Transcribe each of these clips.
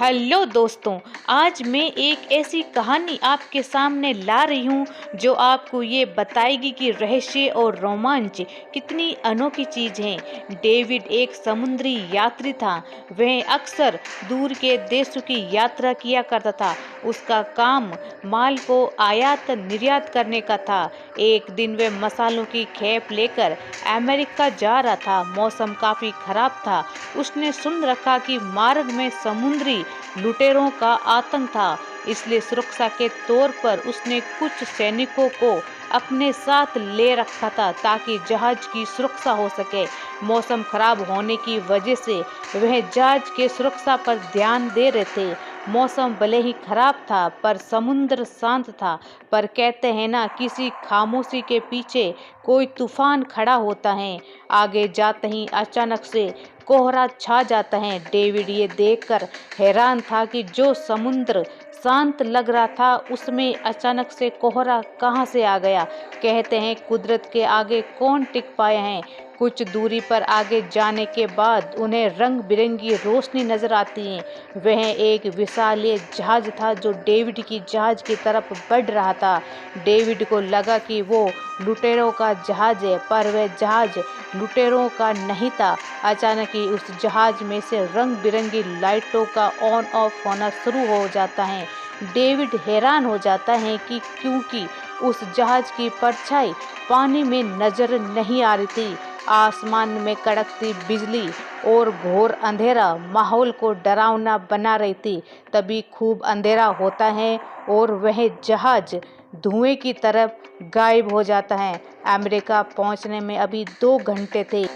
Hello दोस्तों, आज मैं एक ऐसी कहानी आपके सामने ला रही हूँ जो आपको ये बताएगी कि रहस्य और रोमांच कितनी अनोखी चीज़ है। डेविड एक समुद्री यात्री था। वह अक्सर दूर के देशों की यात्रा किया करता था। उसका काम माल को आयात निर्यात करने का था। एक दिन वह मसालों की खेप लेकर अमेरिका जा रहा था। मौसम काफ़ी खराब था। उसने सुन रखा कि मार्ग में समुद्री लुटेरों का आतंक था, इसलिए सुरक्षा के तौर पर उसने कुछ सैनिकों को अपने साथ ले रखा था ताकि जहाज की सुरक्षा हो सके। मौसम खराब होने की वजह से वह जहाज के सुरक्षा पर ध्यान दे रहे थे। मौसम भले ही खराब था पर समुद्र शांत था। पर कहते हैं ना, किसी खामोशी के पीछे कोई तूफान खड़ा होता है। आगे जाते ही अचानक से कोहरा छा जाता है। डेविड ये देखकर हैरान था कि जो समुद्र शांत लग रहा था उसमें अचानक से कोहरा कहाँ से आ गया। कहते हैं कुदरत के आगे कौन टिक पाया है। कुछ दूरी पर आगे जाने के बाद उन्हें रंग बिरंगी रोशनी नजर आती है। वह एक विशाल जहाज था जो डेविड की जहाज की तरफ बढ़ रहा था। डेविड को लगा कि वो लुटेरों का जहाज है, पर वह जहाज लुटेरों का नहीं था। अचानक ही उस जहाज में से रंग बिरंगी लाइटों का ऑन ऑफ होना शुरू हो जाता है। डेविड हैरान हो जाता है कि क्योंकि उस जहाज की परछाई पानी में नजर नहीं आ रही थी। आसमान में कड़कती बिजली और घोर अंधेरा माहौल को डरावना बना रही थी। तभी खूब अंधेरा होता है और वह जहाज धुएं की तरफ गायब हो जाता है। अमेरिका पहुंचने में अभी 2 घंटे थे।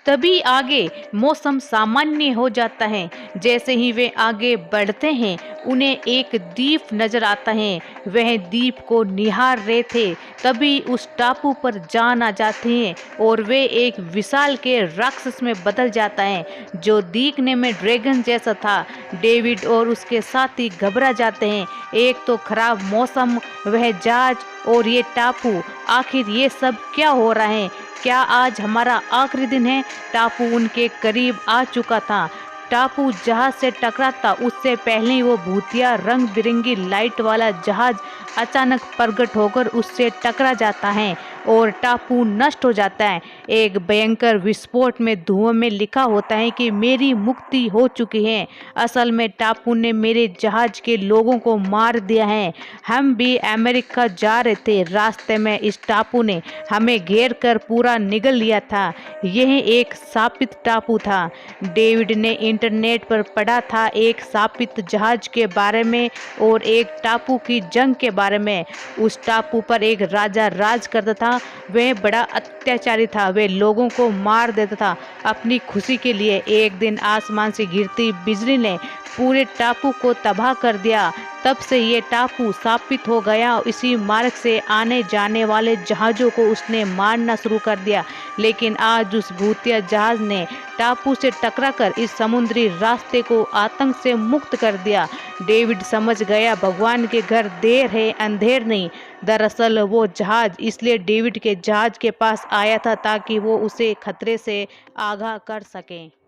तभी आगे मौसम सामान्य हो जाता है। जैसे ही वे आगे बढ़ते हैं उन्हें एक द्वीप नजर आता है। वह द्वीप को निहार रहे थे। तभी उस टापू पर जान आ जाती है और वे एक विशाल के राक्षस में बदल जाता है जो दिखने में ड्रैगन जैसा था। डेविड और उसके साथी घबरा जाते हैं। एक तो खराब मौसम, वह जहाज और ये टापू, आखिर ये सब क्या हो रहा है। क्या आज हमारा आखिरी दिन है। टापू उनके करीब आ चुका था। टापू जहाज से टकराता उससे पहले ही वो भूतिया रंग बिरंगी लाइट वाला जहाज अचानक प्रकट होकर उससे टकरा जाता है और टापू नष्ट हो जाता है। एक भयंकर विस्फोट में धुएं में लिखा होता है कि मेरी मुक्ति हो चुकी है। असल में टापू ने मेरे जहाज के लोगों को मार दिया है। हम भी अमेरिका जा रहे थे। रास्ते में इस टापू ने हमें घेर कर पूरा निगल लिया था। यह एक शापित टापू था। डेविड ने इंटरनेट पर पढ़ा था एक शापित जहाज के बारे में और एक टापू की जंग के बारे में। उस टापू पर एक राजा राज करता था। वह बड़ा अत्याचारी था। वह लोगों को मार देता था अपनी खुशी के लिए। एक दिन आसमान से गिरती बिजली ने पूरे टापू को तबाह कर दिया। तब से ये टापू शापित हो गया। इसी मार्ग से आने जाने वाले जहाज़ों को उसने मारना शुरू कर दिया। लेकिन आज उस भूतिया जहाज ने टापू से टकराकर इस समुद्री रास्ते को आतंक से मुक्त कर दिया। डेविड समझ गया भगवान के घर देर है अंधेर नहीं। दरअसल वो जहाज इसलिए डेविड के जहाज के पास आया था ताकि वो उसे खतरे से आगाह कर सके।